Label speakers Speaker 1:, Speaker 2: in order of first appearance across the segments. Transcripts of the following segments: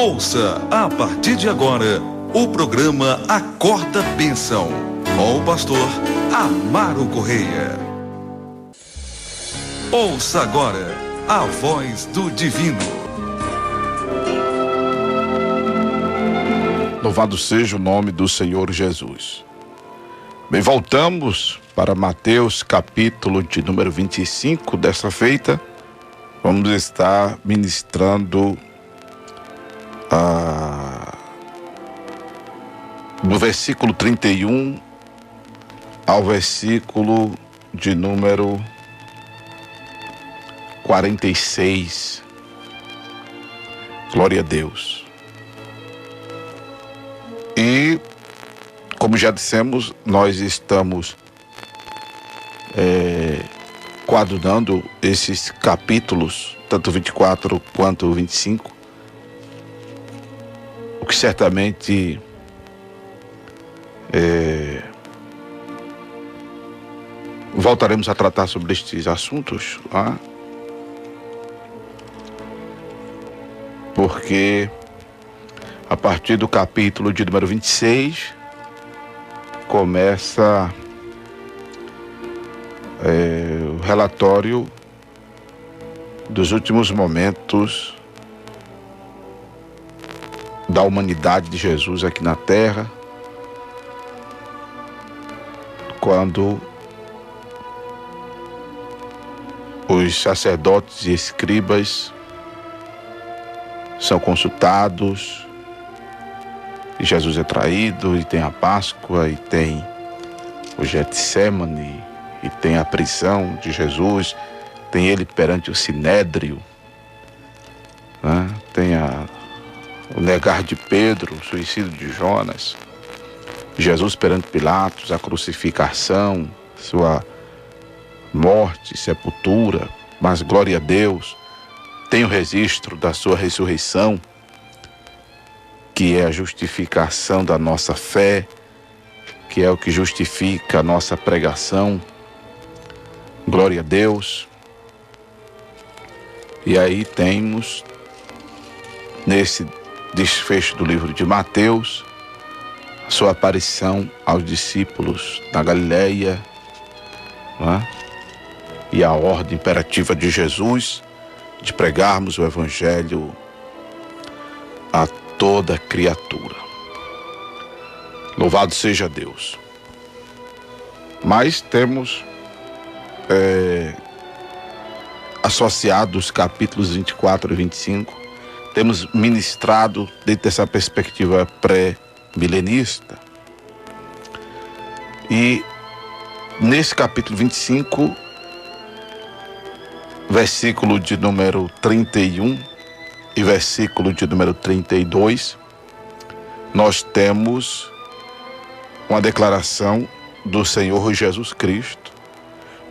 Speaker 1: Ouça a partir de agora o programa Acorda Bênção, com o pastor Amaro Correia. Ouça agora a voz do divino.
Speaker 2: Louvado seja o nome do Senhor Jesus. Bem, voltamos para Mateus capítulo de número 25. Desta feita, vamos estar ministrando do versículo 31 ao versículo de número 46. Glória a Deus. E, como já dissemos, nós estamos coadunando esses capítulos, tanto 24 quanto 25, o que certamente voltaremos a tratar sobre estes assuntos, porque a partir do capítulo de número 26 começa o relatório dos últimos momentos da humanidade de Jesus aqui na terra, quando os sacerdotes e escribas são consultados, e Jesus é traído, e tem a Páscoa, e tem o Getsêmani, e tem a prisão de Jesus, tem ele perante o Sinédrio, tem o negar de Pedro, o suicídio de Jonas, Jesus perante Pilatos, a crucificação, sua morte, sepultura, mas glória a Deus, tem o registro da sua ressurreição, que é a justificação da nossa fé, que é o que justifica a nossa pregação. Glória a Deus. E aí temos, nesse desfecho do livro de Mateus, a sua aparição aos discípulos na Galileia, e a ordem imperativa de Jesus de pregarmos o Evangelho a toda criatura. Louvado seja Deus. Mas temos associado os capítulos 24 e 25, temos ministrado dentro dessa perspectiva pré-milenista. E nesse capítulo 25, versículo de número 31 e versículo de número 32, nós temos uma declaração do Senhor Jesus Cristo,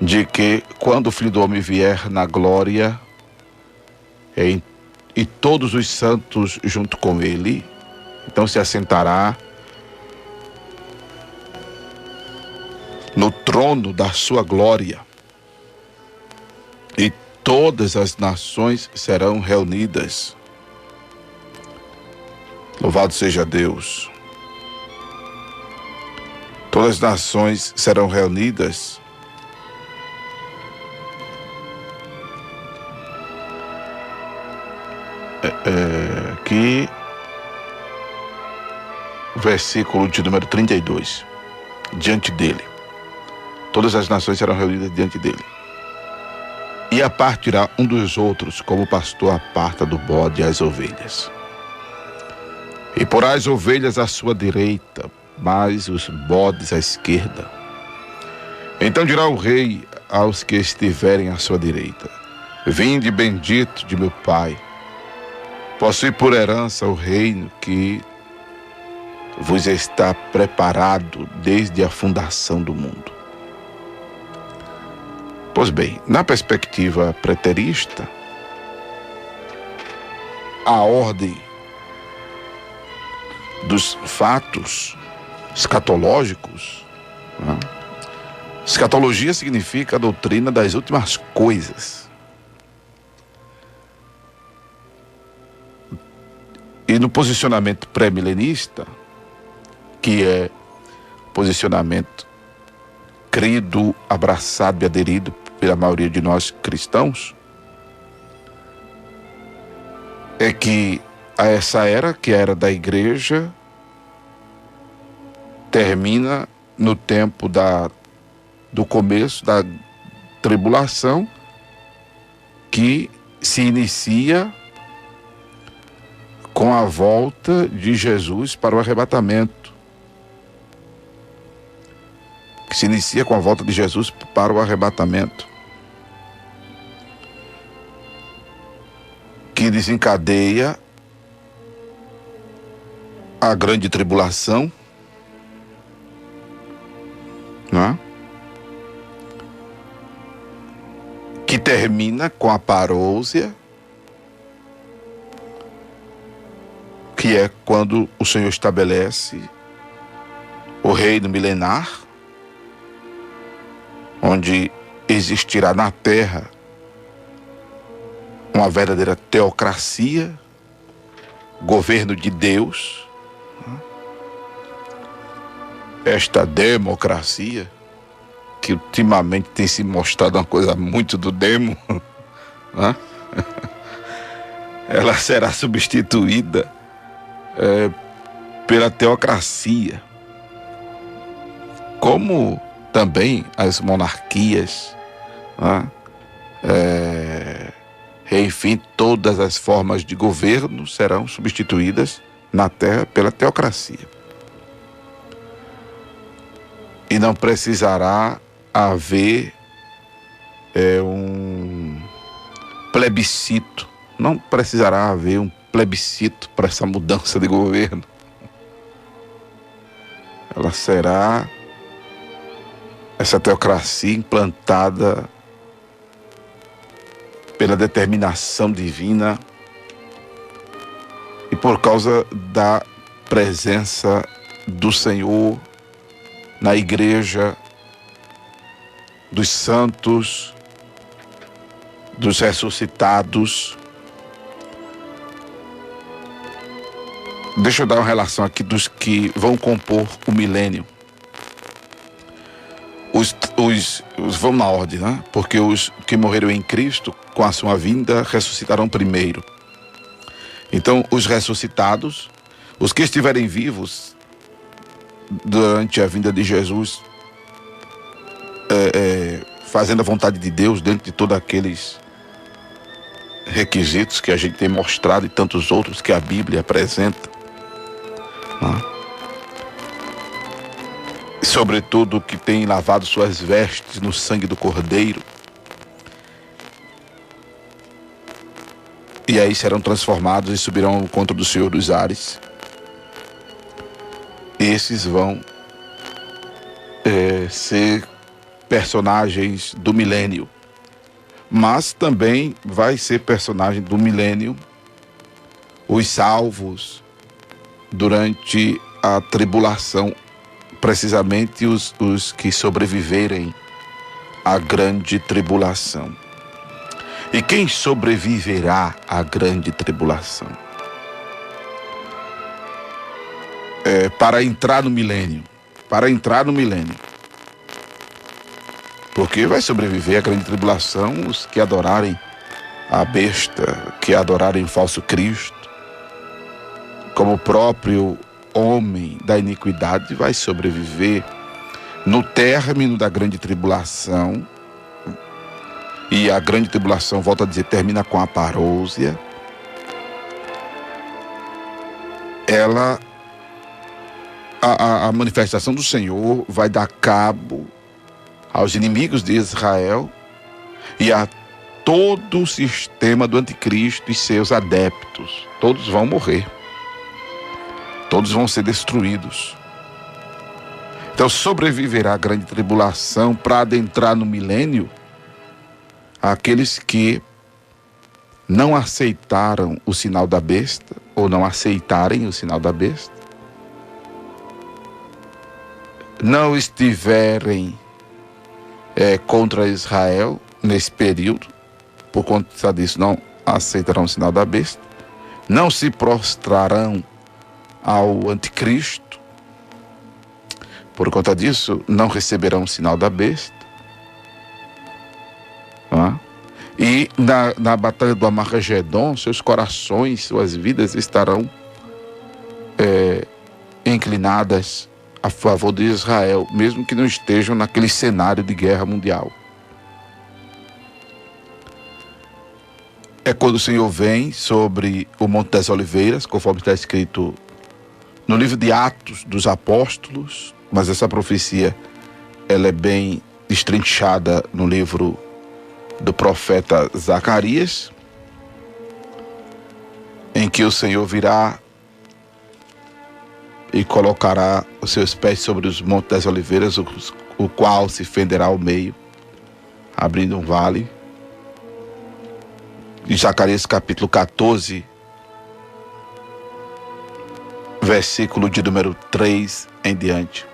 Speaker 2: de que quando o Filho do Homem vier na glória, e todos os santos junto com ele, então se assentará no trono da sua glória, e todas as nações serão reunidas. Louvado seja Deus. Todas as nações serão reunidas que versículo de número 32, diante dele. Todas as nações serão reunidas diante dele. E apartirá um dos outros, como o pastor aparta do bode as ovelhas. E porá as ovelhas à sua direita, mas os bodes à esquerda. Então dirá o rei aos que estiverem à sua direita: vinde, bendito de meu Pai, possui por herança o reino que vos está preparado desde a fundação do mundo. Pois bem, na perspectiva preterista, a ordem dos fatos escatológicos, escatologia significa a doutrina das últimas coisas. E no posicionamento pré-milenista, que é posicionamento crido, abraçado e aderido pela maioria de nós cristãos, é que essa era, que é a era da igreja, termina no tempo do começo da tribulação, que se inicia com a volta de Jesus para o arrebatamento. Que se inicia com a volta de Jesus para o arrebatamento. Que desencadeia a grande tribulação, né? Que termina com a parousia, que é quando o Senhor estabelece o reino milenar, onde existirá na terra uma verdadeira teocracia, governo de Deus. Esta democracia, que ultimamente tem se mostrado uma coisa muito do demo, né? Ela será substituída pela teocracia, como também as monarquias, né? Enfim, todas as formas de governo serão substituídas na terra pela teocracia. E não precisará haver um plebiscito, não precisará haver um plebiscito para essa mudança de governo. Ela será, essa teocracia, implantada pela determinação divina e por causa da presença do Senhor na igreja, dos santos, dos ressuscitados. Deixa eu dar uma relação aqui dos que vão compor o milênio. Vamos na ordem, né? Porque os que morreram em Cristo, com a sua vinda, ressuscitarão primeiro. Então, os ressuscitados, os que estiverem vivos durante a vinda de Jesus, fazendo a vontade de Deus dentro de todos aqueles requisitos que a gente tem mostrado e tantos outros que a Bíblia apresenta, né? Sobretudo que tem lavado suas vestes no sangue do Cordeiro, e aí serão transformados e subirão ao encontro do Senhor dos Ares. Esses vão ser personagens do milênio, mas também vai ser personagem do milênio os salvos durante a tribulação, precisamente os que sobreviverem à grande tribulação. E quem sobreviverá à grande tribulação? Para entrar no milênio. Porque vai sobreviver à grande tribulação os que adorarem a besta, que adorarem o falso Cristo, como o próprio homem da iniquidade vai sobreviver no término da grande tribulação. E a grande tribulação, volto a dizer, termina com a parousia. A manifestação do Senhor vai dar cabo aos inimigos de Israel e a todo o sistema do anticristo e seus adeptos. Todos vão morrer. Todos vão ser destruídos. Então sobreviverá a grande tribulação para adentrar no milênio aqueles que não aceitaram o sinal da besta, ou não aceitarem o sinal da besta, não estiverem contra Israel nesse período, por conta disso não aceitarão o sinal da besta, não se prostrarão ao anticristo. Por conta disso, não receberão o sinal da besta. E na batalha do Armagedon, seus corações, suas vidas estarão inclinadas a favor de Israel, mesmo que não estejam naquele cenário de guerra mundial. É quando o Senhor vem sobre o Monte das Oliveiras, conforme está escrito no livro de Atos dos Apóstolos, mas essa profecia ela é bem destrinchada no livro do profeta Zacarias, em que o Senhor virá e colocará os seus pés sobre os montes das oliveiras, o qual se fenderá ao meio, abrindo um vale. Em Zacarias capítulo 14, versículo de número 3 em diante.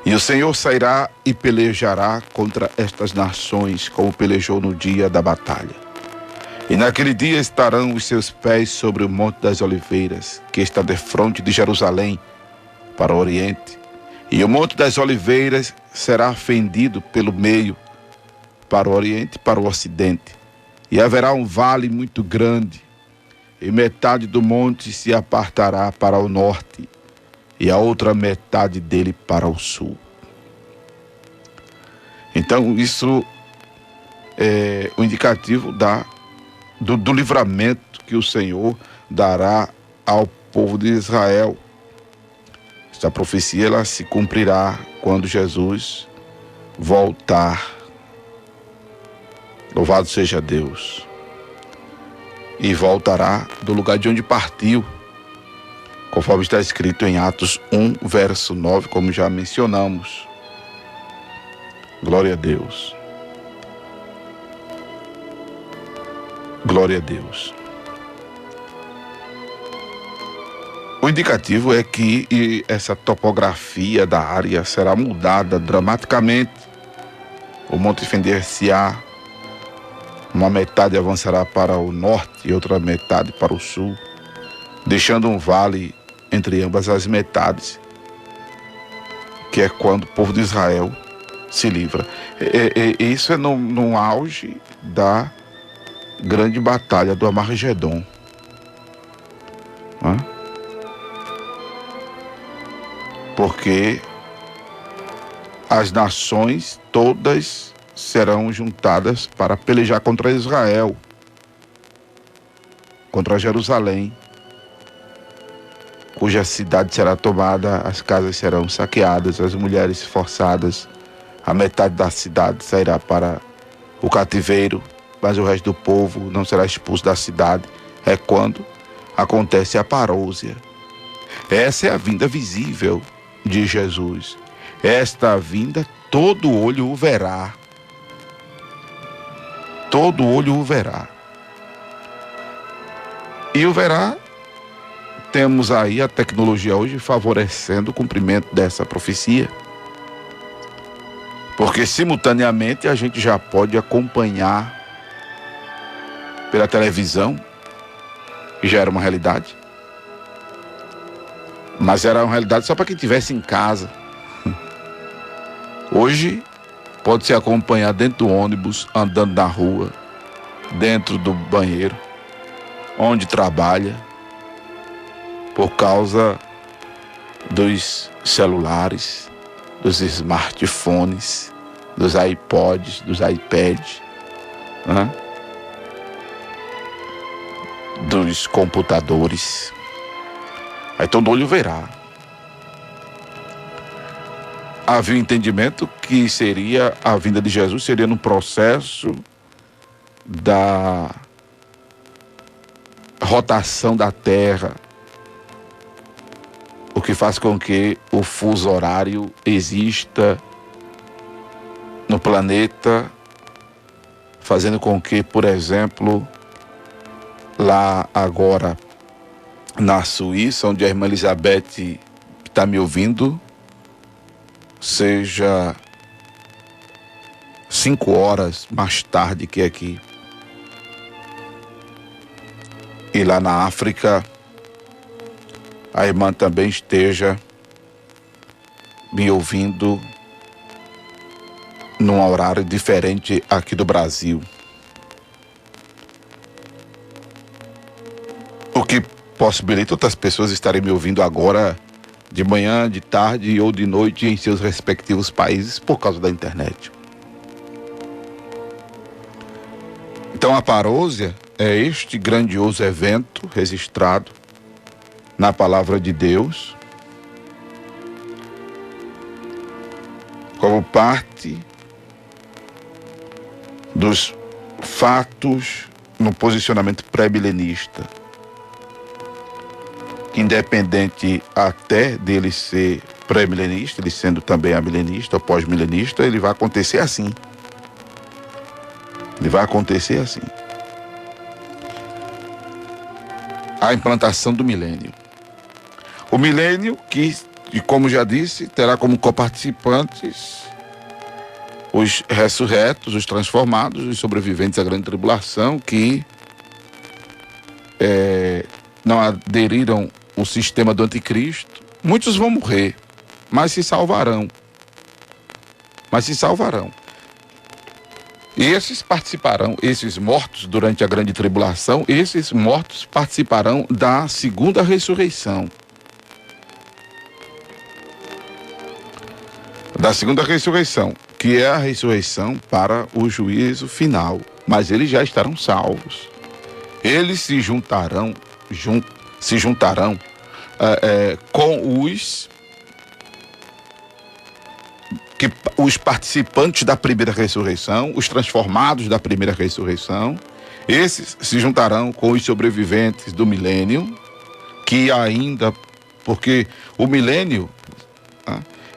Speaker 2: E o Senhor sairá e pelejará contra estas nações, como pelejou no dia da batalha. E naquele dia estarão os seus pés sobre o Monte das Oliveiras, que está defronte de Jerusalém, para o oriente. E o Monte das Oliveiras será fendido pelo meio, para o oriente e para o ocidente. E haverá um vale muito grande, e metade do monte se apartará para o norte, e a outra metade dele para o sul. Então, isso é o indicativo do livramento que o Senhor dará ao povo de Israel. Esta profecia ela se cumprirá quando Jesus voltar. Louvado seja Deus. E voltará do lugar de onde partiu, conforme está escrito em Atos 1, verso 9, como já mencionamos. Glória a Deus. Glória a Deus. O indicativo é que essa topografia da área será mudada dramaticamente. O monte fender-se-á, uma metade avançará para o norte e outra metade para o sul, deixando um vale entre ambas as metades, que é quando o povo de Israel se livra. Isso é no auge da grande batalha do Armagedon. Porque as nações todas serão juntadas para pelejar contra Israel, contra Jerusalém, cuja cidade será tomada, as casas serão saqueadas, as mulheres forçadas, a metade da cidade sairá para o cativeiro, mas o resto do povo não será expulso da cidade. É quando acontece a parousia. Essa é a vinda visível de Jesus. Esta vinda todo olho o verá. Todo olho o verá. E o verá, temos aí a tecnologia hoje favorecendo o cumprimento dessa profecia. Porque simultaneamente a gente já pode acompanhar pela televisão, que já era uma realidade. Mas era uma realidade só para quem estivesse em casa. Hoje pode se acompanhar dentro do ônibus, andando na rua, dentro do banheiro, onde trabalha, por causa dos celulares, dos smartphones, dos iPods, dos iPads, dos computadores. Aí todo olho verá. Havia o entendimento que seria a vinda de Jesus, seria no processo da rotação da Terra, o que faz com que o fuso horário exista no planeta, fazendo com que, por exemplo, lá agora na Suíça, onde a irmã Elizabeth está me ouvindo, seja 5 horas mais tarde que aqui. e lá na África a irmã também esteja me ouvindo num horário diferente aqui do Brasil. O que possibilita outras pessoas estarem me ouvindo agora de manhã, de tarde ou de noite em seus respectivos países por causa da internet. Então a parousia é este grandioso evento registrado na palavra de Deus como parte dos fatos no posicionamento pré-milenista, independente até dele ser pré-milenista, ele sendo também amilenista ou pós-milenista, ele vai acontecer assim. Ele vai acontecer assim. A implantação do milênio. O milênio que, como já disse, terá como coparticipantes os ressurretos, os transformados, os sobreviventes à grande tribulação que não aderiram ao sistema do anticristo. Muitos vão morrer, mas se salvarão. E esses participarão, esses mortos durante a grande tribulação, esses mortos participarão da segunda ressurreição. Da segunda ressurreição, que é a ressurreição para o juízo final. Mas eles já estarão salvos. Eles se juntarão com os participantes da primeira ressurreição, os transformados da primeira ressurreição. Esses se juntarão com os sobreviventes do milênio, que ainda, porque o milênio,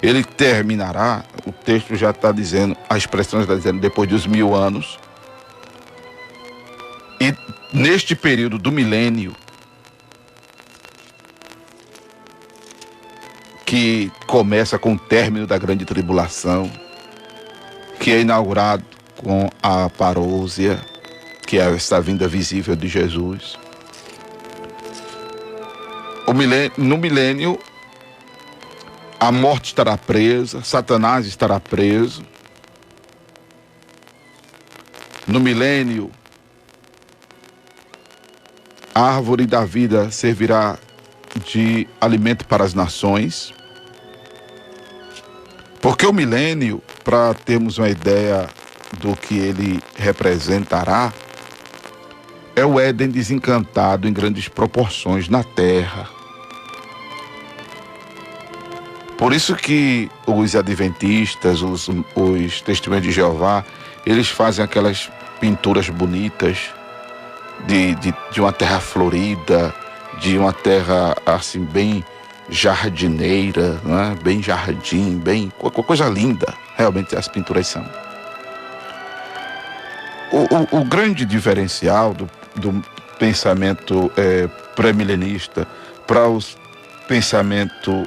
Speaker 2: ele terminará, o texto já está dizendo, a expressão está dizendo, depois dos 1000 anos. E neste período do milênio, que começa com o término da grande tribulação, que é inaugurado com a parousia, que é essa vinda visível de Jesus. No milênio, a morte estará presa, Satanás estará preso. No milênio, a árvore da vida servirá de alimento para as nações. Porque o milênio, para termos uma ideia do que ele representará, é o Éden desencantado em grandes proporções na terra. Por isso que os adventistas, os testemunhos de Jeová, eles fazem aquelas pinturas bonitas de uma terra florida, de uma terra assim bem jardineira, né? Bem jardim, bem coisa linda. Realmente as pinturas são. O grande diferencial do pensamento pré-milenista para o pensamento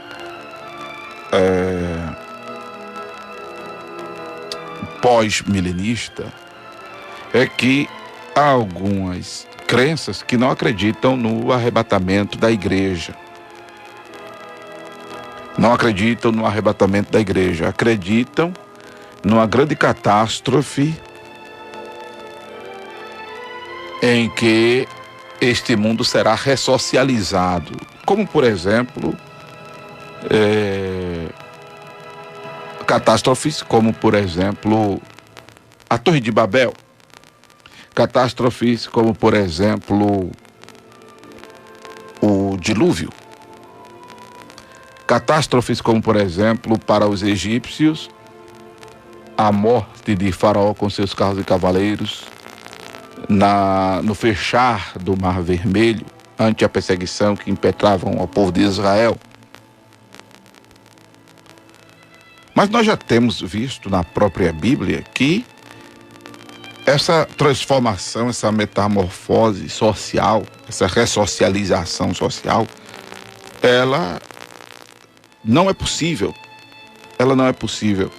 Speaker 2: pós-milenista é que há algumas crenças que não acreditam no arrebatamento da igreja. Não acreditam no arrebatamento da igreja. Acreditam numa grande catástrofe em que este mundo será ressocializado. Como, por exemplo, catástrofes como, por exemplo, a Torre de Babel. Catástrofes como, por exemplo, o dilúvio. Catástrofes como, por exemplo, para os egípcios, a morte de Faraó com seus carros e cavaleiros, no fechar do Mar Vermelho, ante a perseguição que impetravam ao povo de Israel. Mas nós já temos visto na própria Bíblia que essa transformação, essa metamorfose social, essa ressocialização social, ela não é possível. Ela não é possível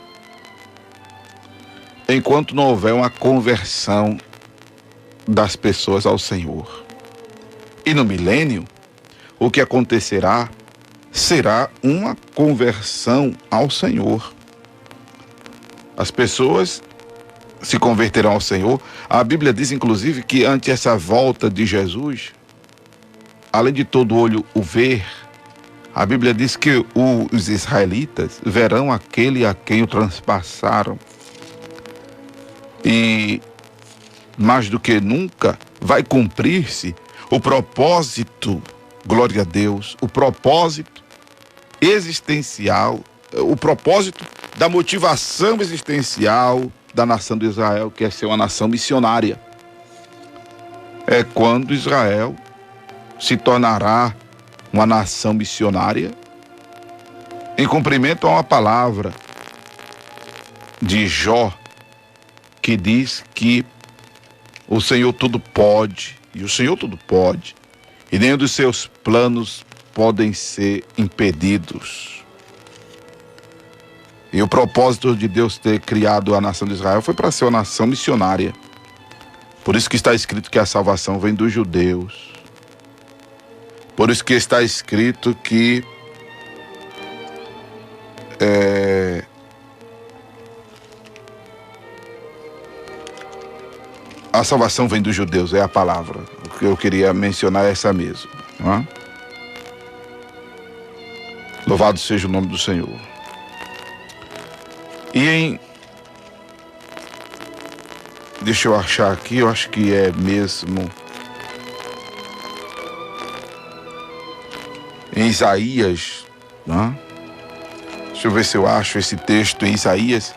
Speaker 2: enquanto não houver uma conversão das pessoas ao Senhor. E no milênio, o que acontecerá será uma conversão ao Senhor. As pessoas se converterão ao Senhor. A Bíblia diz, inclusive, que ante essa volta de Jesus, além de todo olho o ver, a Bíblia diz que os israelitas verão aquele a quem o transpassaram. E mais do que nunca vai cumprir-se o propósito, glória a Deus, o propósito existencial, o propósito da motivação existencial da nação de Israel, que é ser uma nação missionária. É quando Israel se tornará uma nação missionária em cumprimento a uma palavra de Jó, que diz que o Senhor tudo pode, e o Senhor tudo pode, e nenhum dos seus planos podem ser impedidos. E o propósito de Deus ter criado a nação de Israel foi para ser uma nação missionária. Por isso que está escrito que a salvação vem dos judeus. Por isso que está escrito que a salvação vem dos judeus, é a palavra. O que eu queria mencionar é essa mesmo. Não é? Louvado seja o nome do Senhor. Deixa eu achar aqui, eu acho que é mesmo em Isaías, né? Deixa eu ver se eu acho esse texto em Isaías,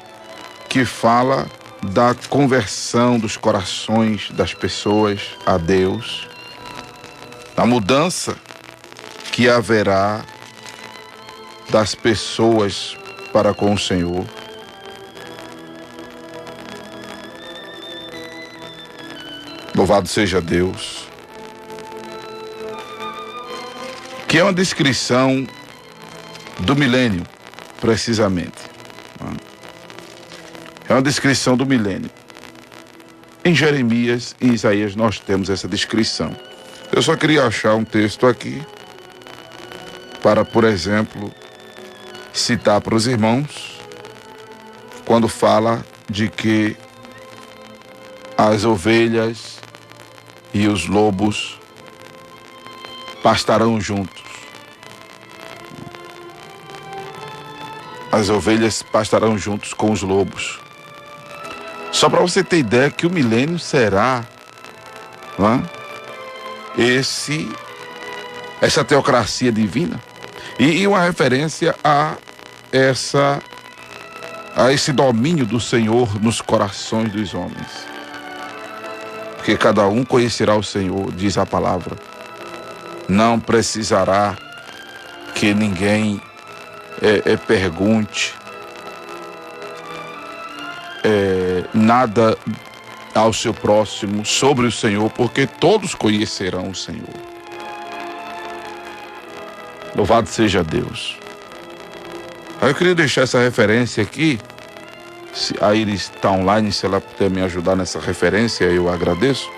Speaker 2: que fala da conversão dos corações das pessoas a Deus, da mudança que haverá das pessoas para com o Senhor. Louvado seja Deus. Que é uma descrição do milênio, precisamente. É uma descrição do milênio. Em Jeremias e Isaías nós temos essa descrição. Eu só queria achar um texto aqui para, por exemplo, citar para os irmãos quando fala de que as ovelhas e os lobos pastarão juntos. As ovelhas pastarão juntos com os lobos. Só para você ter ideia que o milênio será, não é? Essa teocracia divina. E uma referência a esse domínio do Senhor nos corações dos homens. Porque cada um conhecerá o Senhor, diz a palavra. Não precisará que ninguém pergunte nada ao seu próximo sobre o Senhor, porque todos conhecerão o Senhor. Louvado seja Deus. Aí eu queria deixar essa referência aqui. Se a Iris está online, se ela puder me ajudar nessa referência, eu agradeço.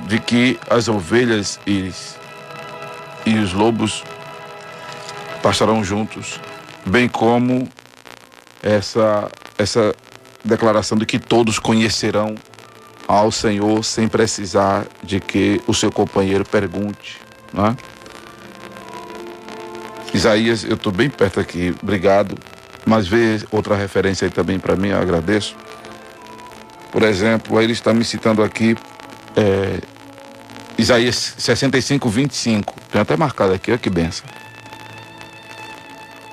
Speaker 2: De que as ovelhas e os lobos pastarão juntos, bem como essa declaração de que todos conhecerão ao Senhor sem precisar de que o seu companheiro pergunte, não é? Isaías, eu estou bem perto aqui, obrigado, mas vê outra referência aí também para mim, eu agradeço. Por exemplo, ele está me citando aqui Isaías 65, 25, tem até marcado aqui, olha que benção.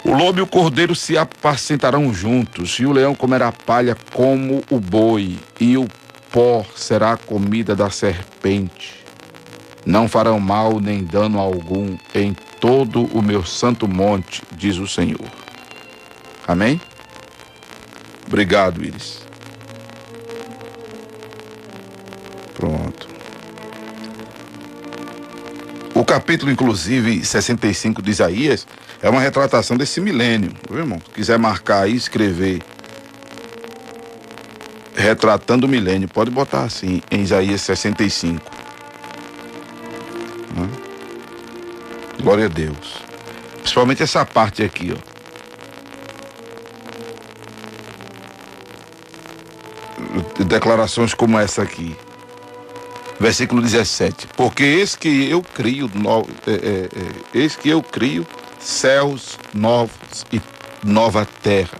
Speaker 2: O lobo e o cordeiro se apacentarão juntos, e o leão comerá palha como o boi, e o pó será a comida da serpente. Não farão mal nem dano algum em todo o meu santo monte, diz o Senhor. Amém? Obrigado, Iris. Pronto. O capítulo, inclusive, 65 de Isaías, é uma retratação desse milênio, viu, irmão? Se quiser marcar aí, escrever. retratando o milênio. Pode botar assim, em Isaías 65. Glória a Deus. Principalmente essa parte aqui, ó. Declarações como essa aqui. Versículo 17. Porque eis que eu crio céus novos e nova terra.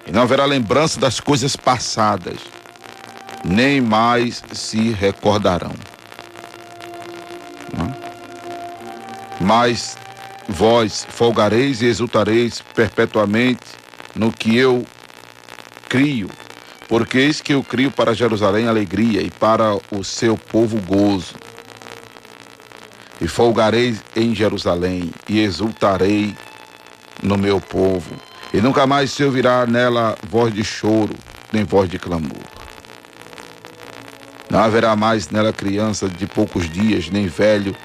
Speaker 2: E não haverá lembrança das coisas passadas, nem mais se recordarão. Mas vós folgareis e exultareis perpetuamente no que eu crio, porque eis que eu crio para Jerusalém alegria e para o seu povo gozo. E folgarei em Jerusalém e exultarei no meu povo, e nunca mais se ouvirá nela voz de choro, nem voz de clamor. Não haverá mais nela criança de poucos dias, nem velho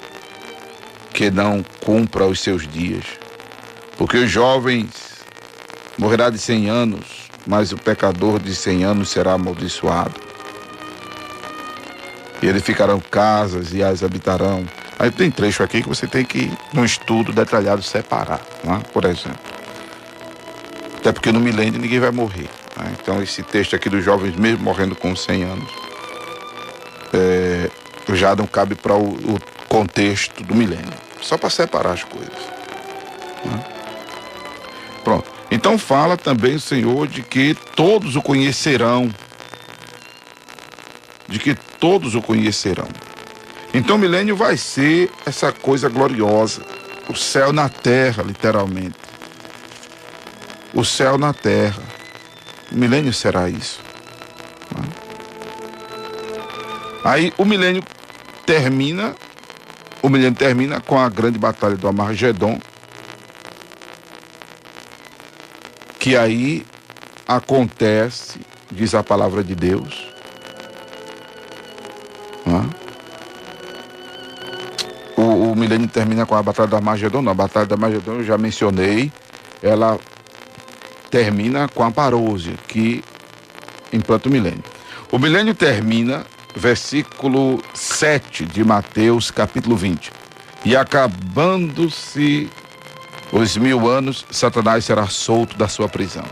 Speaker 2: que não cumpra os seus dias. Porque os jovens morrerá de 100 anos, mas o pecador de 100 anos será amaldiçoado. E edificarão casas e as habitarão. Aí tem trecho aqui que você tem que, num estudo detalhado, separar, né? Por exemplo. Até porque no milênio ninguém vai morrer, né? Então esse texto aqui dos jovens mesmo morrendo com 100 anos já não cabe para o contexto do milênio. Só para separar as coisas, né? Pronto. Então fala também o Senhor de que todos o conhecerão. De que todos o conhecerão. Então o milênio vai ser essa coisa gloriosa. O céu na terra, literalmente. O céu na terra. O milênio será isso. Aí o milênio termina com a grande batalha do Armagedon, que aí acontece, diz a palavra de Deus, o milênio termina com a batalha do Armagedon. Não, a batalha do Armagedon eu já mencionei, ela termina com a parousia, que implanta o milênio. O milênio termina, versículo 7 de Mateus, capítulo 20. E acabando-se os 1000 anos, Satanás será solto da sua prisão.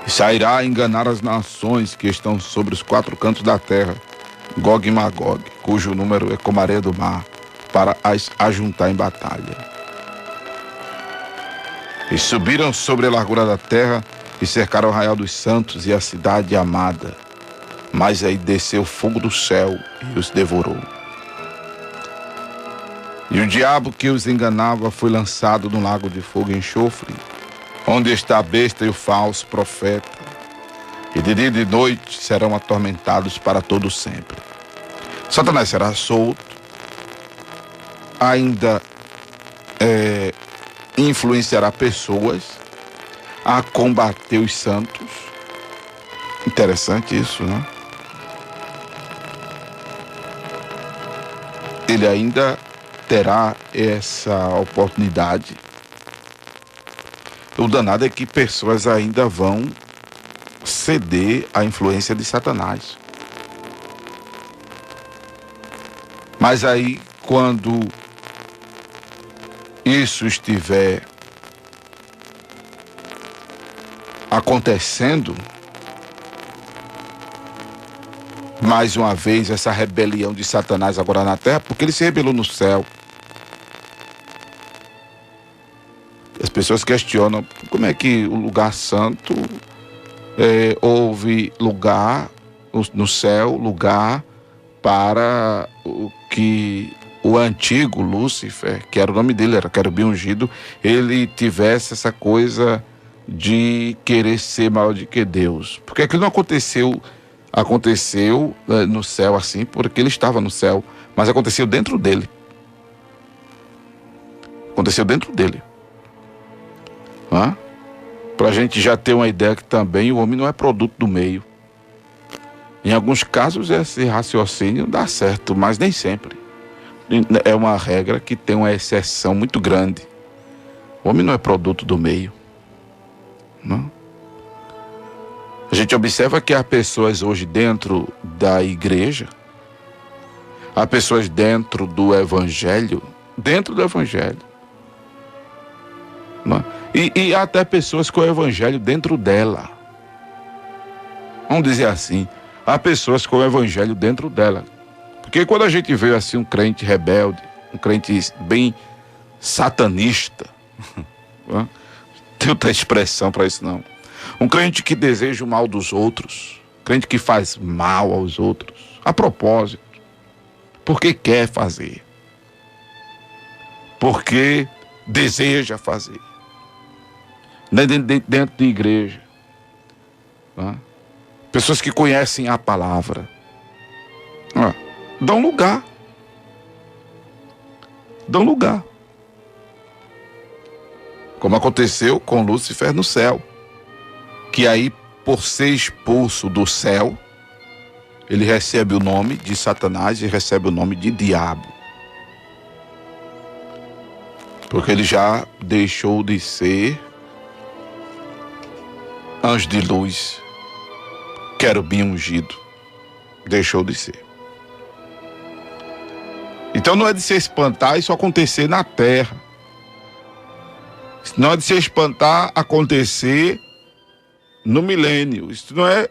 Speaker 2: E sairá a enganar as nações que estão sobre os 4 cantos da terra, Gog e Magog, cujo número é como a areia do mar, para as ajuntar em batalha. E subiram sobre a largura da terra e cercaram o arraial dos santos e a cidade amada. Mas aí desceu fogo do céu e os devorou. E o diabo que os enganava foi lançado no lago de fogo e enxofre, onde está a besta e o falso profeta. E de dia e de noite serão atormentados para todo sempre. Satanás será solto, ainda influenciará pessoas a combater os santos. Interessante isso, né? Ele ainda terá essa oportunidade. O danado é que pessoas ainda vão ceder à influência de Satanás. Mas aí, quando isso estiver acontecendo, mais uma vez essa rebelião de Satanás agora na terra, porque ele se rebelou no céu. As pessoas questionam como é que o lugar santo houve lugar no céu, lugar para o que o antigo Lúcifer, que era o nome dele, era querubim ungido, ele tivesse essa coisa de querer ser maior do que Deus. Porque aquilo não aconteceu no céu assim, porque ele estava no céu, mas aconteceu dentro dele. Aconteceu dentro dele. Para a gente já ter uma ideia que também o homem não é produto do meio. Em alguns casos esse raciocínio dá certo, mas nem sempre. É uma regra que tem uma exceção muito grande. O homem não é produto do meio. Não? A gente observa que há pessoas hoje dentro da igreja, há pessoas dentro do evangelho, não é? E há até pessoas com o evangelho dentro dela. Vamos dizer assim, há pessoas com o evangelho dentro dela. Porque quando a gente vê assim um crente rebelde, um crente bem satanista, não é? Tem outra expressão para isso não. Um crente que deseja o mal dos outros, crente que faz mal aos outros, a propósito, porque quer fazer, porque deseja fazer, dentro de igreja, não é? Pessoas que conhecem a palavra, não é? Dão lugar, como aconteceu com Lúcifer no céu, que aí, por ser expulso do céu, ele recebe o nome de Satanás e recebe o nome de diabo. Porque ele já deixou de ser anjo de luz, querubim ungido. Deixou de ser. Então não é de se espantar isso acontecer na terra. Não é de se espantar acontecer no milênio. Isso não é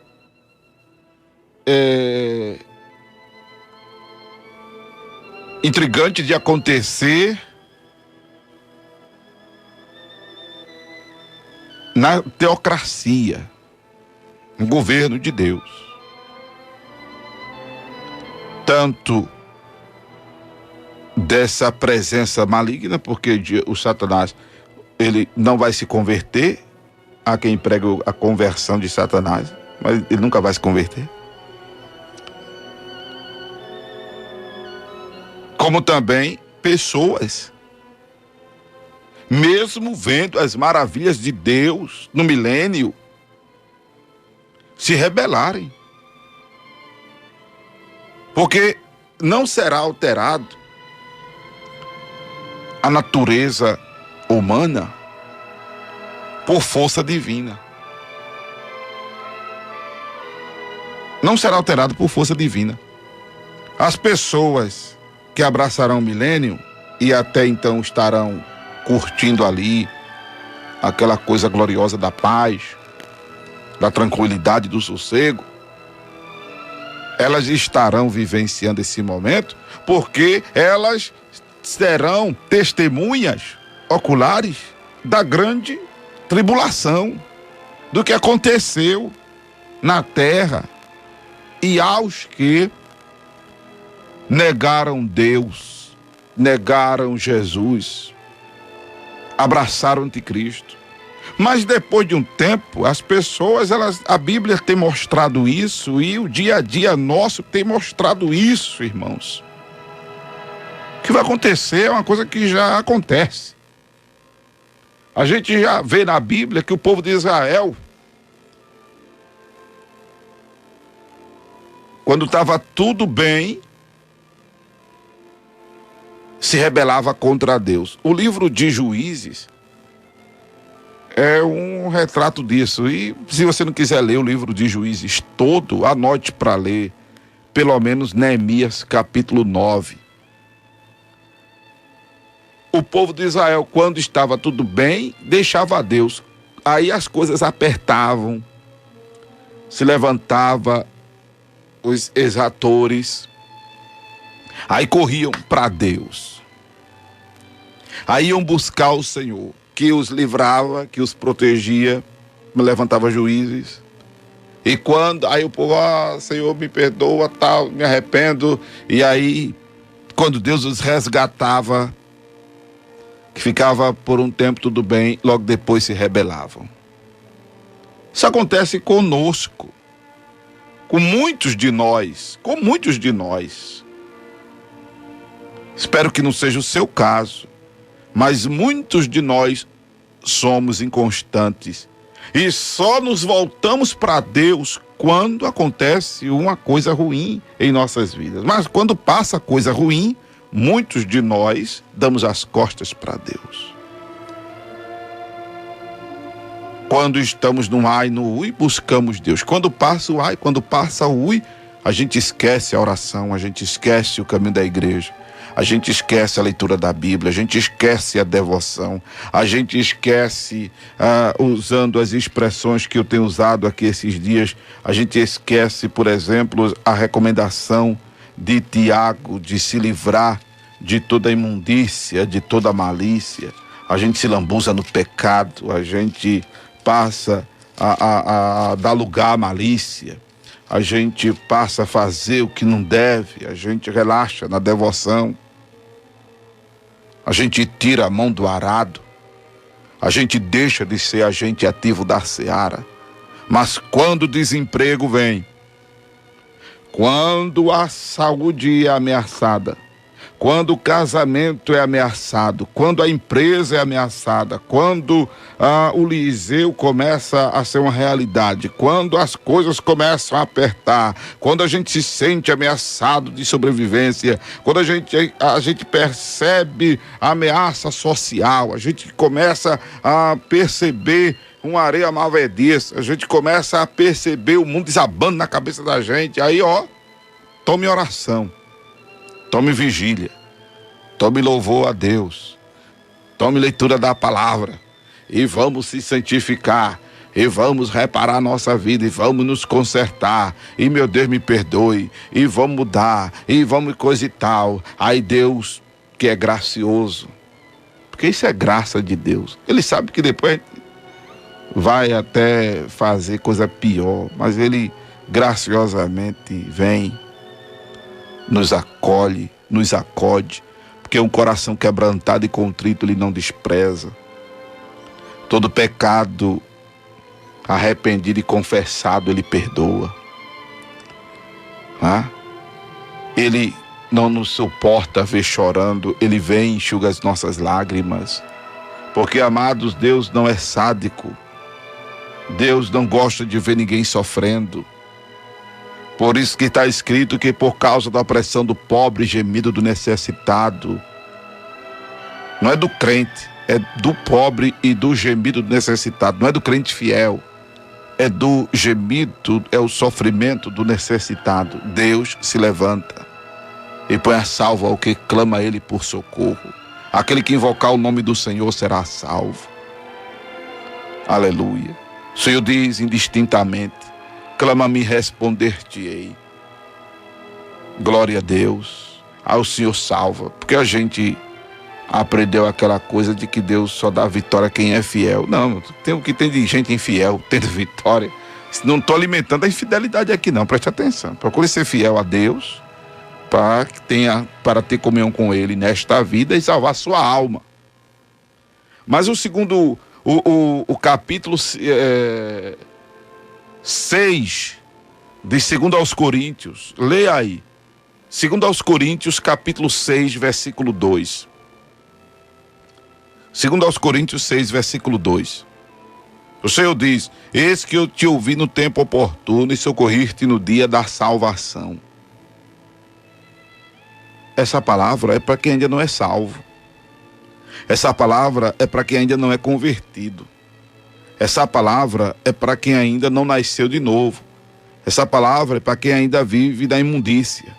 Speaker 2: intrigante de acontecer na teocracia, no governo de Deus. Tanto dessa presença maligna, porque o Satanás, ele não vai se converter a quem prega a conversão de Satanás, mas ele nunca vai se converter. Como também pessoas, mesmo vendo as maravilhas de Deus no milênio, se rebelarem. Porque não será alterado a natureza humana por força divina. Não será alterado por força divina. As pessoas que abraçarão o milênio e até então estarão curtindo ali aquela coisa gloriosa da paz, da tranquilidade, do sossego, elas estarão vivenciando esse momento porque elas serão testemunhas oculares da grande tribulação, do que aconteceu na terra e aos que negaram Deus, negaram Jesus, abraçaram o anticristo. Mas depois de um tempo, as pessoas, a Bíblia tem mostrado isso e o dia a dia nosso tem mostrado isso, irmãos. O que vai acontecer é uma coisa que já acontece. A gente já vê na Bíblia que o povo de Israel, quando estava tudo bem, se rebelava contra Deus. O livro de Juízes é um retrato disso. E se você não quiser ler o livro de Juízes todo, anote para ler pelo menos Neemias capítulo 9. O povo de Israel, quando estava tudo bem, deixava a Deus. Aí as coisas apertavam, se levantava os exatores, aí corriam para Deus. Aí iam buscar o Senhor, que os livrava, que os protegia, levantava juízes. E aí o povo, Senhor, me perdoa, tal, me arrependo. E aí, quando Deus os resgatava, que ficava por um tempo tudo bem, logo depois se rebelavam. Isso acontece conosco, com muitos de nós. Espero que não seja o seu caso, mas muitos de nós somos inconstantes e só nos voltamos para Deus quando acontece uma coisa ruim em nossas vidas. Mas quando passa coisa ruim, muitos de nós damos as costas para Deus. Quando estamos no ai, no ui, buscamos Deus. Quando passa o ai, quando passa o ui, a gente esquece a oração, a gente esquece o caminho da igreja, a gente esquece a leitura da Bíblia, a gente esquece a devoção, a gente esquece, usando as expressões que eu tenho usado aqui esses dias, a gente esquece, por exemplo, a recomendação de Tiago de se livrar de toda imundícia, de toda malícia. A gente se lambuza no pecado, a gente passa a dar lugar à malícia, a gente passa a fazer o que não deve, a gente relaxa na devoção, a gente tira a mão do arado, a gente deixa de ser agente ativo da seara. Mas quando o desemprego vem, quando a saúde é ameaçada, quando o casamento é ameaçado, quando a empresa é ameaçada, quando o Liseu começa a ser uma realidade, quando as coisas começam a apertar, quando a gente se sente ameaçado de sobrevivência, quando a gente percebe a ameaça social, a gente começa a perceber uma areia movediça, a gente começa a perceber o mundo desabando na cabeça da gente, aí tome oração. Tome vigília, tome louvor a Deus, tome leitura da palavra e vamos se santificar, e vamos reparar a nossa vida, e vamos nos consertar, e meu Deus me perdoe, e vamos mudar, e vamos coisa e tal. Aí Deus, que é gracioso, porque isso é graça de Deus, Ele sabe que depois vai até fazer coisa pior, mas Ele graciosamente vem, nos acolhe, nos acode, porque um coração quebrantado e contrito Ele não despreza. Todo pecado arrependido e confessado Ele perdoa. Ele não nos suporta ver chorando, Ele vem e enxuga as nossas lágrimas, porque, amados, Deus não é sádico, Deus não gosta de ver ninguém sofrendo. Por isso que está escrito que por causa da opressão do pobre e gemido do necessitado, não é do crente, é do pobre e do gemido do necessitado, não é do crente fiel, é do gemido, é o sofrimento do necessitado. Deus se levanta e põe a salvo ao que clama a Ele por socorro. Aquele que invocar o nome do Senhor será salvo. Aleluia. O Senhor diz indistintamente: clama-me e responder-te-ei. Glória a Deus. O Senhor salva. Porque a gente aprendeu aquela coisa de que Deus só dá vitória a quem é fiel. Não, tem o que tem de gente infiel tendo vitória. Não estou alimentando a infidelidade aqui não, preste atenção. Procure ser fiel a Deus para ter comunhão com Ele nesta vida e salvar sua alma. Mas o segundo, o capítulo 6 de 2 aos Coríntios, leia aí, 2 aos Coríntios, capítulo 6, versículo 2. 2 aos Coríntios 6, versículo 2. O Senhor diz: eis que eu te ouvi no tempo oportuno e socorri-te no dia da salvação. Essa palavra é para quem ainda não é salvo. Essa palavra é para quem ainda não é convertido. Essa palavra é para quem ainda não nasceu de novo. Essa palavra é para quem ainda vive na imundícia.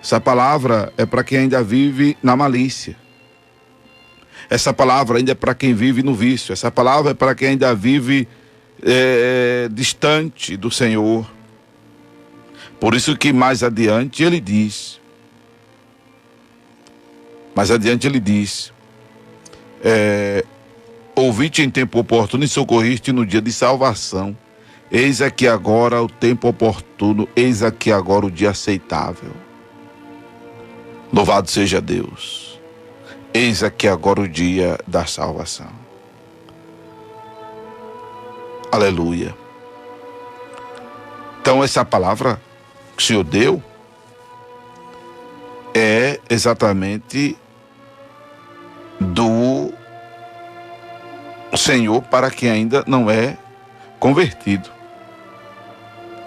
Speaker 2: Essa palavra é para quem ainda vive na malícia. Essa palavra ainda é para quem vive no vício. Essa palavra é para quem ainda vive distante do Senhor. Por isso que mais adiante ele diz, ouvi-te em tempo oportuno e socorriste no dia de salvação. Eis aqui agora o tempo oportuno, eis aqui agora o dia aceitável. Louvado seja Deus. Eis aqui agora o dia da salvação. Aleluia. Então essa palavra que o Senhor deu é exatamente do Senhor para quem ainda não é convertido.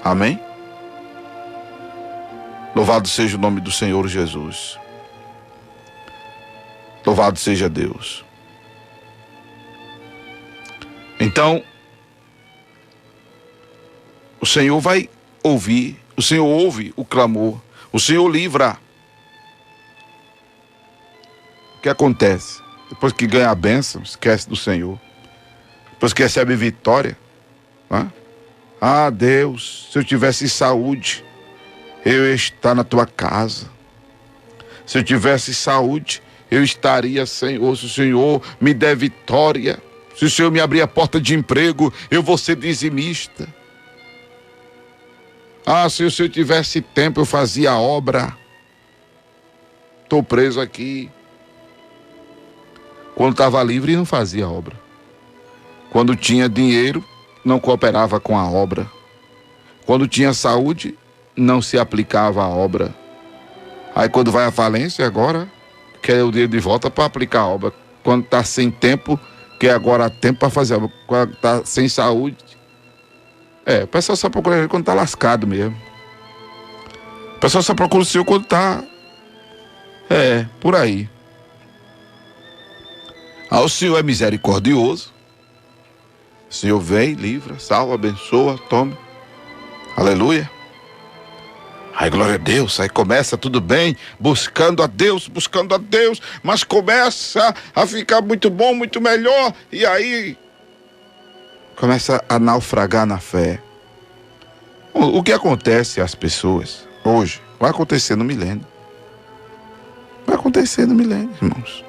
Speaker 2: Amém? Louvado seja o nome do Senhor Jesus. Louvado seja Deus. Então, O Senhor vai ouvir, o Senhor ouve o clamor, o Senhor livra. O que acontece? Depois que ganha a bênção, esquece do Senhor. Depois que recebe vitória, né? Ah, Deus, se eu tivesse saúde, eu ia estar na tua casa. Se eu tivesse saúde, eu estaria, Senhor. Se o Senhor me der vitória, se o Senhor me abrir a porta de emprego, eu vou ser dizimista. Ah, se o Senhor tivesse tempo, eu fazia a obra. Estou preso aqui. Quando estava livre, não fazia a obra. Quando tinha dinheiro, não cooperava com a obra. Quando tinha saúde, não se aplicava a obra. Aí quando vai à falência, agora quer o dinheiro de volta para aplicar a obra. Quando está sem tempo, quer agora tempo para fazer a obra. Quando está sem saúde. O pessoal só procura ele quando está lascado mesmo. O pessoal só procura o Senhor quando está... por aí. O Senhor é misericordioso. O Senhor vem, livra, salva, abençoa, toma. Aleluia. Aí glória a Deus, aí começa tudo bem, buscando a Deus, mas começa a ficar muito bom, muito melhor, e aí começa a naufragar na fé. O que acontece às pessoas hoje, vai acontecer no milênio. Vai acontecer no milênio, irmãos.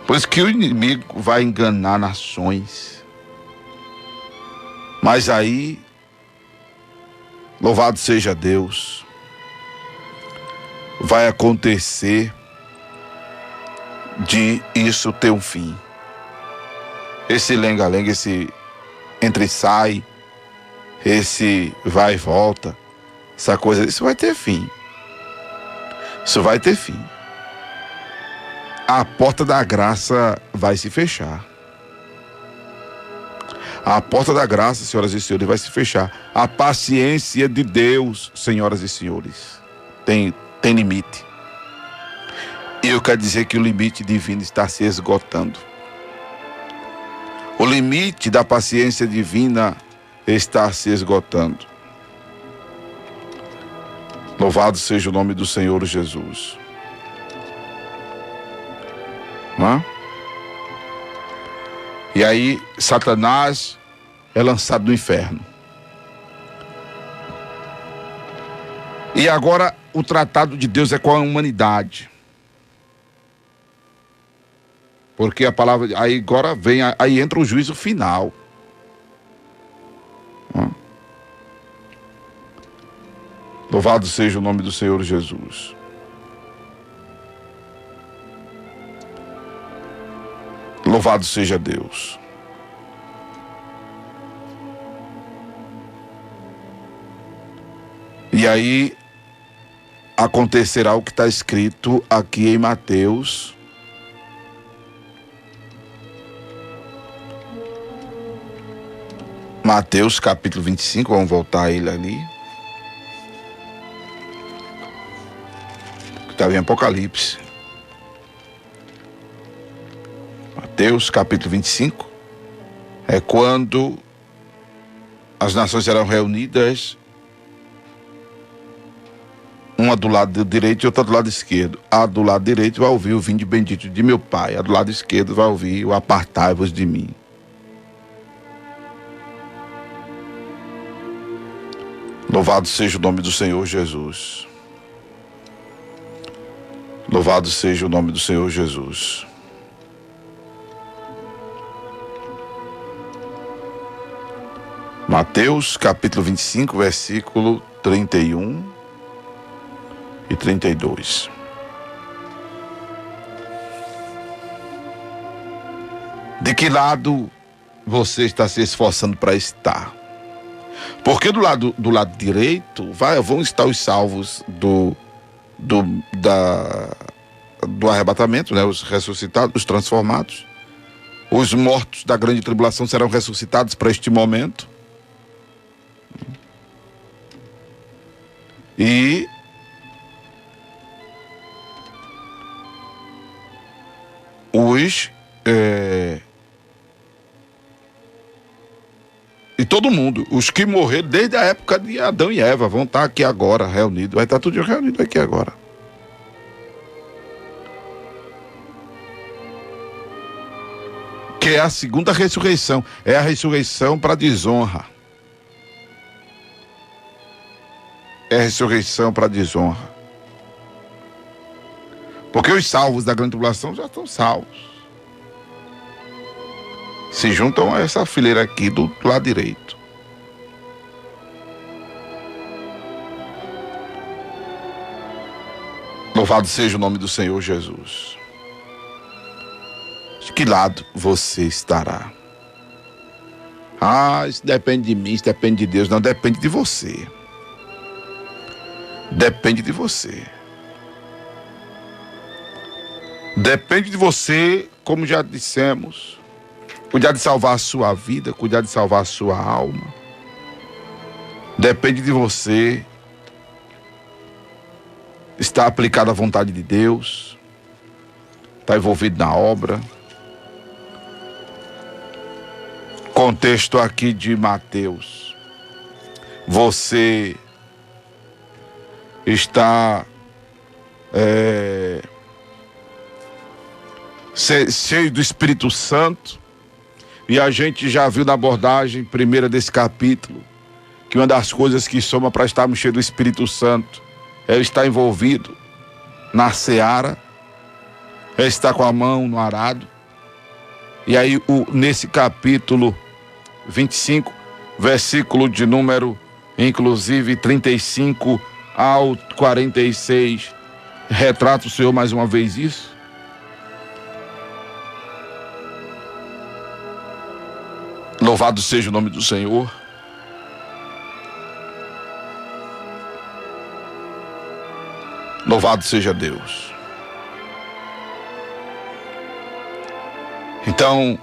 Speaker 2: Por isso que o inimigo vai enganar nações. Mas aí, louvado seja Deus, vai acontecer de isso ter um fim. Esse lenga-lenga, esse entra e sai, esse vai e volta, essa coisa, isso vai ter fim. Isso vai ter fim. A porta da graça vai se fechar. A porta da graça, senhoras e senhores, vai se fechar. A paciência de Deus, senhoras e senhores, tem limite. E eu quero dizer que o limite divino está se esgotando. O limite da paciência divina está se esgotando. Louvado seja o nome do Senhor Jesus. E aí Satanás é lançado no inferno. E agora o tratado de Deus é com a humanidade. Porque a palavra, aí agora vem, aí entra o juízo final. Louvado seja o nome do Senhor Jesus. Louvado seja Deus. E aí acontecerá o que está escrito aqui em Mateus. Mateus capítulo 25, vamos voltar a ele ali. Que estava em Apocalipse. Mateus capítulo 25 é quando as nações serão reunidas, uma do lado direito e outra do lado esquerdo. A do lado direito vai ouvir o vinde bendito de meu Pai, a do lado esquerdo vai ouvir o apartai-vos de mim. Louvado seja o nome do Senhor Jesus. Louvado seja o nome do Senhor Jesus. Mateus capítulo 25, versículo 31 e 32. De que lado você está se esforçando para estar? Porque do lado direito vão estar os salvos do arrebatamento, né? Os ressuscitados, os transformados. Os mortos da grande tribulação serão ressuscitados para este momento. E E todo mundo, os que morreram desde a época de Adão e Eva, vão estar aqui agora reunidos. Vai estar tudo reunido aqui agora. Que é a segunda ressurreição. É a ressurreição para desonra. É a ressurreição para desonra. Porque os salvos da grande tribulação já estão salvos. Se juntam a essa fileira aqui do lado direito. Louvado seja o nome do Senhor Jesus. De que lado você estará? Ah, isso depende de mim, isso depende de Deus. Não, depende de você. Depende de você. Depende de você, como já dissemos. Cuidar de salvar a sua vida, cuidar de salvar a sua alma. Depende de você estar aplicado à vontade de Deus, estar envolvido na obra. Contexto aqui de Mateus. Você está cheio do Espírito Santo. E a gente já viu na abordagem primeira desse capítulo que uma das coisas que soma para estarmos cheios do Espírito Santo é estar envolvido na seara, é estar com a mão no arado. E aí nesse capítulo 25, versículo de número, inclusive 35 ao 46, retrata o Senhor mais uma vez isso. Louvado seja o nome do Senhor. Louvado seja Deus. Então,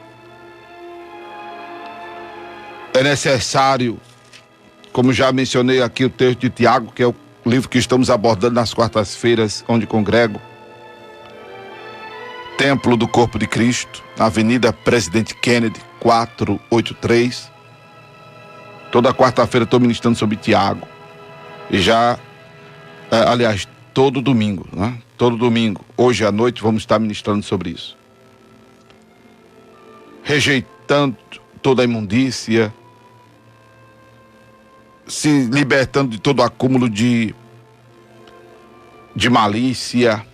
Speaker 2: é necessário, como já mencionei aqui o texto de Tiago, que é o livro que estamos abordando nas quartas-feiras, onde congrego, Templo do Corpo de Cristo, Avenida Presidente Kennedy, 483. Toda quarta-feira estou ministrando sobre Tiago. E já, aliás, todo domingo, né? Todo domingo, hoje à noite, vamos estar ministrando sobre isso. Rejeitando toda a imundícia, se libertando de todo acúmulo de malícia,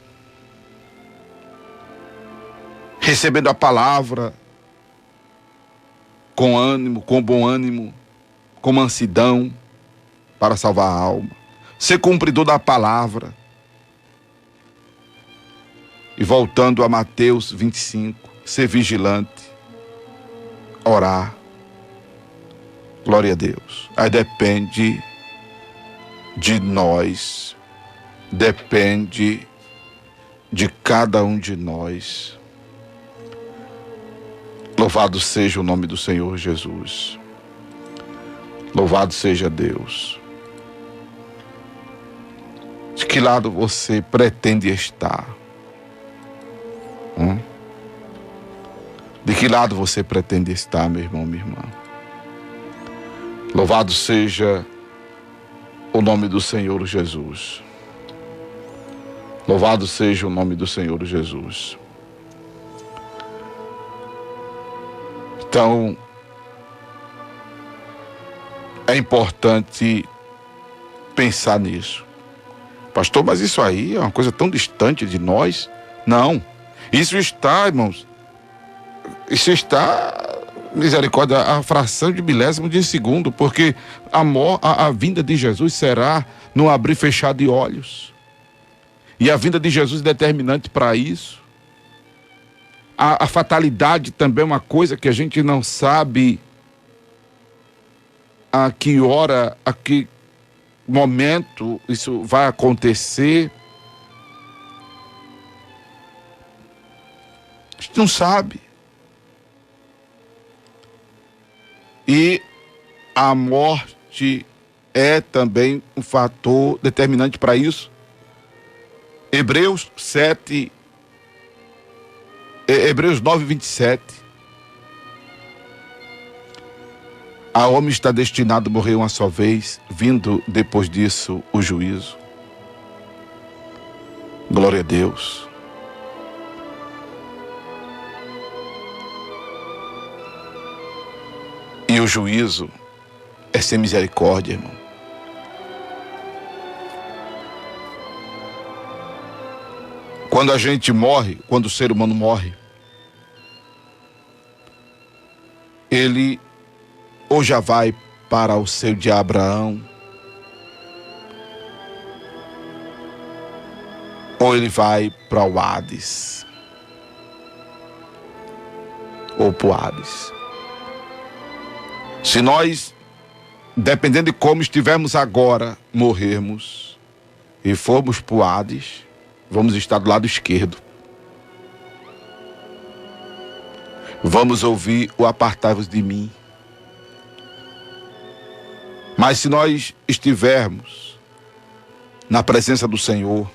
Speaker 2: recebendo a palavra com ânimo, com bom ânimo, com mansidão, para salvar a alma. Ser cumpridor da palavra. E voltando a Mateus 25, ser vigilante, orar. Glória a Deus. Aí depende de nós, depende de cada um de nós. Louvado seja o nome do Senhor Jesus. Louvado seja Deus. De que lado você pretende estar? De que lado você pretende estar, meu irmão, minha irmã? Louvado seja o nome do Senhor Jesus. Louvado seja o nome do Senhor Jesus. Então, é importante pensar nisso. Pastor, mas isso aí é uma coisa tão distante de nós? Não. Isso está, irmãos, isso está, misericórdia, a fração de milésimo de segundo, porque a vinda de Jesus será no abrir e fechar de olhos. E a vinda de Jesus é determinante para isso. A fatalidade também é uma coisa que a gente não sabe a que hora, a que momento isso vai acontecer. A gente não sabe. E a morte é também um fator determinante para isso. Hebreus 9, 27. A homem está destinado a morrer uma só vez, vindo depois disso o juízo. Glória a Deus. E o juízo é sem misericórdia, irmão. Quando a gente morre, quando o ser humano morre, ele ou já vai para o seio de Abraão, ou ele vai para o Hades, ou para o Hades. Se nós, dependendo de como estivermos agora, morrermos e formos para o Hades, vamos estar do lado esquerdo. Vamos ouvir o apartai-vos de mim. Mas se nós estivermos na presença do Senhor,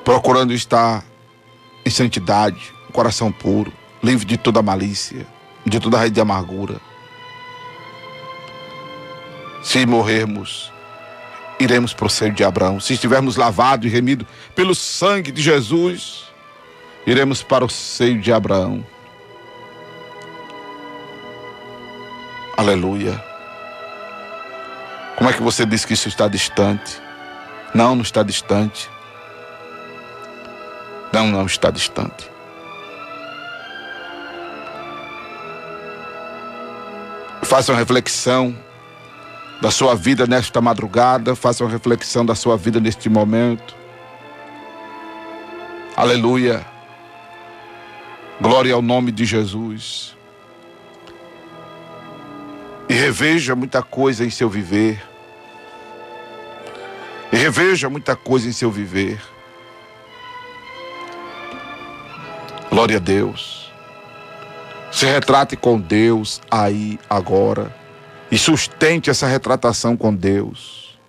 Speaker 2: procurando estar em santidade, coração puro, livre de toda malícia, de toda raiz de amargura, se morrermos, iremos para o seio de Abraão. Se estivermos lavados e remidos pelo sangue de Jesus, iremos para o seio de Abraão. Aleluia. Como é que você diz que isso está distante? Não, não está distante. Não está distante. Faça uma reflexão da sua vida nesta madrugada. Faça uma reflexão da sua vida neste momento. Aleluia. Glória ao nome de Jesus. E reveja muita coisa em seu viver. E reveja muita coisa em seu viver. Glória a Deus. Se retrate com Deus aí, agora. E sustente essa retratação com Deus.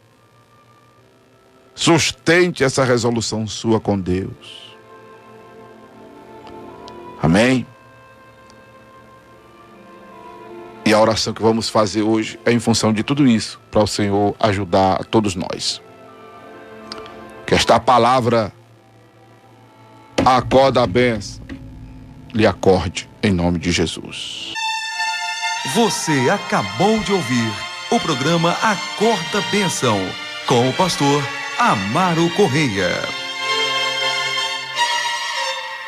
Speaker 2: Sustente essa resolução sua com Deus. Amém? E a oração que vamos fazer hoje é em função de tudo isso, para o Senhor ajudar a todos nós. Que esta palavra acorda a bênção, lhe acorde em nome de Jesus.
Speaker 1: Você acabou de ouvir o programa Acorda Bênção, com o pastor Amaro Correia.